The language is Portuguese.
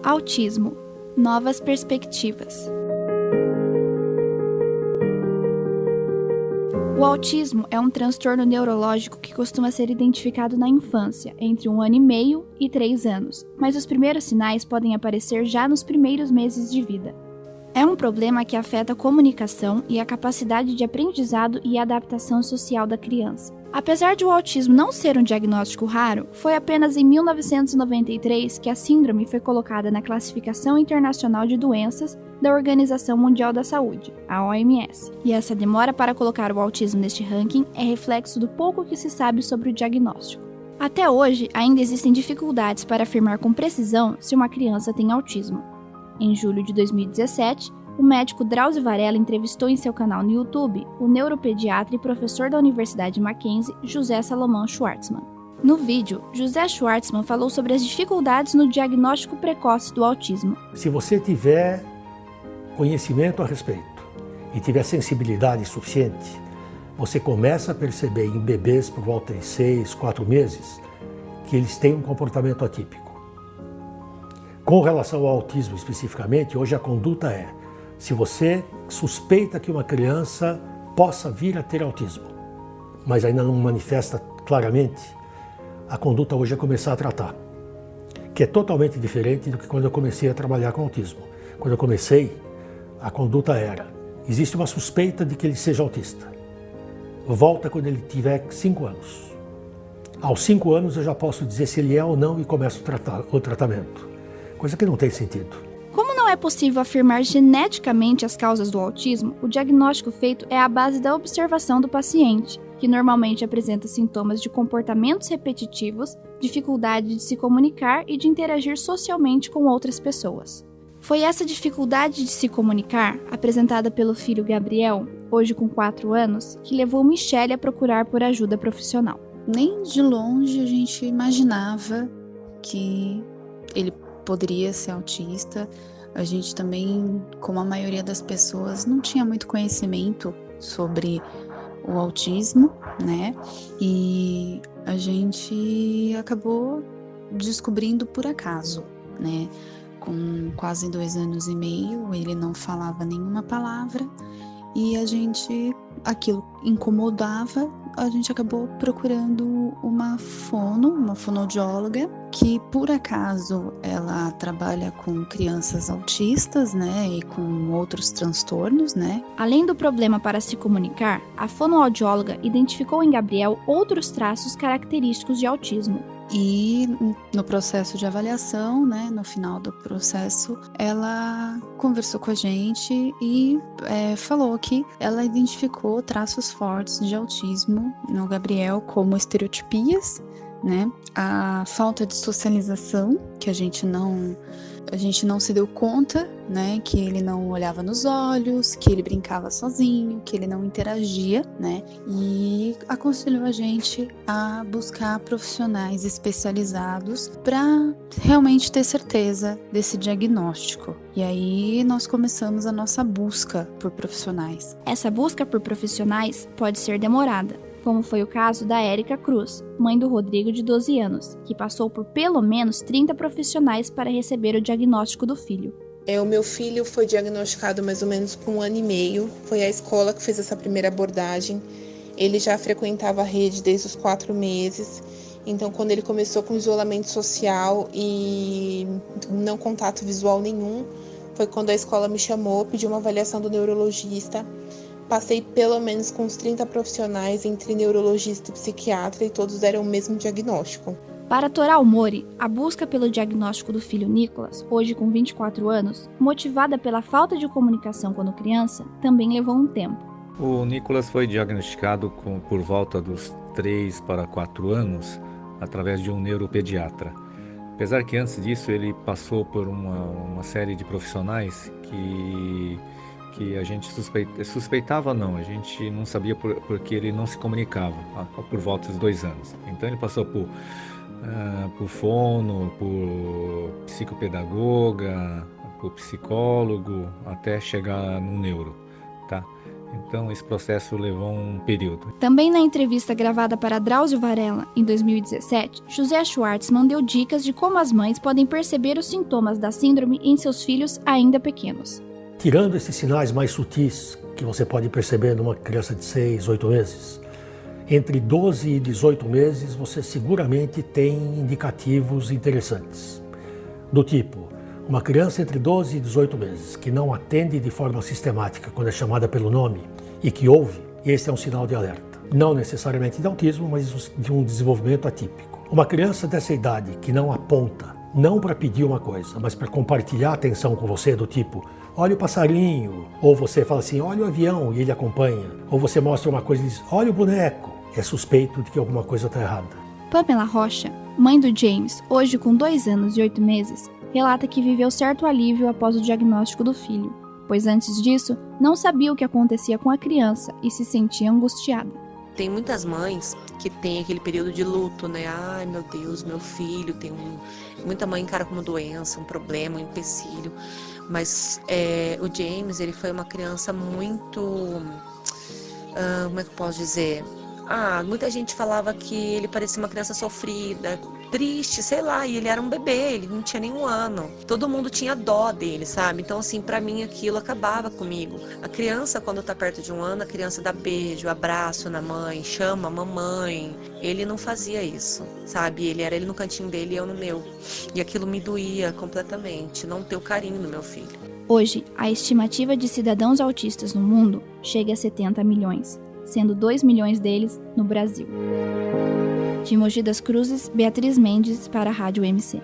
Autismo. Novas perspectivas. O autismo é um transtorno neurológico que costuma ser identificado na infância, entre 1 ano e meio e 3 anos, mas os primeiros sinais podem aparecer já nos primeiros meses de vida. É um problema que afeta a comunicação e a capacidade de aprendizado e adaptação social da criança. Apesar de o autismo não ser um diagnóstico raro, foi apenas em 1993 que a síndrome foi colocada na Classificação Internacional de Doenças da Organização Mundial da Saúde, a OMS. E essa demora para colocar o autismo neste ranking é reflexo do pouco que se sabe sobre o diagnóstico. Até hoje, ainda existem dificuldades para afirmar com precisão se uma criança tem autismo. Em julho de 2017, o médico Drauzio Varella entrevistou em seu canal no YouTube o neuropediatra e professor da Universidade Mackenzie, José Salomão Schwartzman. No vídeo, José Schwartzman falou sobre as dificuldades no diagnóstico precoce do autismo. Se você tiver conhecimento a respeito e tiver sensibilidade suficiente, você começa a perceber em bebês por volta de 6, 4 meses que eles têm um comportamento atípico. Com relação ao autismo especificamente, hoje a conduta é: se você suspeita que uma criança possa vir a ter autismo, mas ainda não manifesta claramente, a conduta hoje é começar a tratar, que é totalmente diferente do que quando eu comecei a trabalhar com autismo. Quando eu comecei, a conduta era: existe uma suspeita de que ele seja autista. Volta quando ele tiver 5 anos. Aos 5 anos eu já posso dizer se ele é ou não e começo o tratamento. Coisa que não tem sentido. Como não é possível afirmar geneticamente as causas do autismo, o diagnóstico feito é à base da observação do paciente, que normalmente apresenta sintomas de comportamentos repetitivos, dificuldade de se comunicar e de interagir socialmente com outras pessoas. Foi essa dificuldade de se comunicar, apresentada pelo filho Gabriel, hoje com 4 anos, que levou Michele a procurar por ajuda profissional. Nem de longe a gente imaginava que ele poderia ser autista. A gente também, como a maioria das pessoas, não tinha muito conhecimento sobre o autismo, né? E a gente acabou descobrindo por acaso, né? Com quase 2 anos e meio, ele não falava nenhuma palavra e aquilo incomodava. A gente acabou procurando uma fonoaudióloga, que por acaso ela trabalha com crianças autistas, né, e com outros transtornos, né. Além do problema para se comunicar, a fonoaudióloga identificou em Gabriel outros traços característicos de autismo. E no processo de avaliação, né, no final do processo, ela conversou com a gente e falou que ela identificou traços fortes de autismo no Gabriel, como estereotipias, né, a falta de socialização, que a gente não se deu conta, né, que ele não olhava nos olhos, que ele brincava sozinho, que ele não interagia, né, e aconselhou a gente a buscar profissionais especializados para realmente ter certeza desse diagnóstico. E aí nós começamos a nossa busca por profissionais. Essa busca por profissionais pode ser demorada, como foi o caso da Érica Cruz, mãe do Rodrigo de 12 anos, que passou por pelo menos 30 profissionais para receber o diagnóstico do filho. O meu filho foi diagnosticado mais ou menos com 1 ano e meio, foi a escola que fez essa primeira abordagem. Ele já frequentava a rede desde os 4 meses, então quando ele começou com isolamento social e não contato visual nenhum, foi quando a escola me chamou, pediu uma avaliação do neurologista. Passei pelo menos com uns 30 profissionais entre neurologista e psiquiatra e todos deram o mesmo diagnóstico. Para Toral Mori, a busca pelo diagnóstico do filho Nicolas, hoje com 24 anos, motivada pela falta de comunicação quando criança, também levou um tempo. O Nicolas foi diagnosticado por volta dos 3 para 4 anos através de um neuropediatra. Apesar que antes disso ele passou por uma série de profissionais que a gente suspeitava não, a gente não sabia porque ele não se comunicava por volta dos 2 anos. Então ele passou por fono, por psicopedagoga, por psicólogo, até chegar no neuro, tá? Então esse processo levou um período. Também na entrevista gravada para Drauzio Varela, em 2017, José Schwartzman deu dicas de como as mães podem perceber os sintomas da síndrome em seus filhos ainda pequenos. Tirando esses sinais mais sutis que você pode perceber numa criança de 6, 8 meses, entre 12 e 18 meses você seguramente tem indicativos interessantes. Do tipo, uma criança entre 12 e 18 meses que não atende de forma sistemática quando é chamada pelo nome e que ouve, esse é um sinal de alerta. Não necessariamente de autismo, mas de um desenvolvimento atípico. Uma criança dessa idade que não aponta, não para pedir uma coisa, mas para compartilhar atenção com você, do tipo, olha o passarinho, ou você fala assim, olha o avião e ele acompanha, ou você mostra uma coisa e diz, olha o boneco, é suspeito de que alguma coisa está errada. Pamela Rocha, mãe do James, hoje com 2 anos e 8 meses, relata que viveu certo alívio após o diagnóstico do filho, pois antes disso não sabia o que acontecia com a criança e se sentia angustiada. Tem muitas mães que têm aquele período de luto, né? Ai, meu Deus, meu filho tem muita mãe encara como doença, um problema, um empecilho. Mas o James, ele foi uma criança muito... como é que eu posso dizer? Muita gente falava que ele parecia uma criança sofrida, triste, sei lá, e ele era um bebê, ele não tinha nenhum ano. Todo mundo tinha dó dele, sabe? Então, assim, pra mim aquilo acabava comigo. A criança, quando tá perto de 1 ano, a criança dá beijo, abraço na mãe, chama a mamãe. Ele não fazia isso, sabe? Ele no cantinho dele e eu no meu. E aquilo me doía completamente, não ter o carinho do meu filho. Hoje, a estimativa de cidadãos autistas no mundo chega a 70 milhões. Sendo 2 milhões deles no Brasil. De Mogi das Cruzes, Beatriz Mendes para a Rádio MC.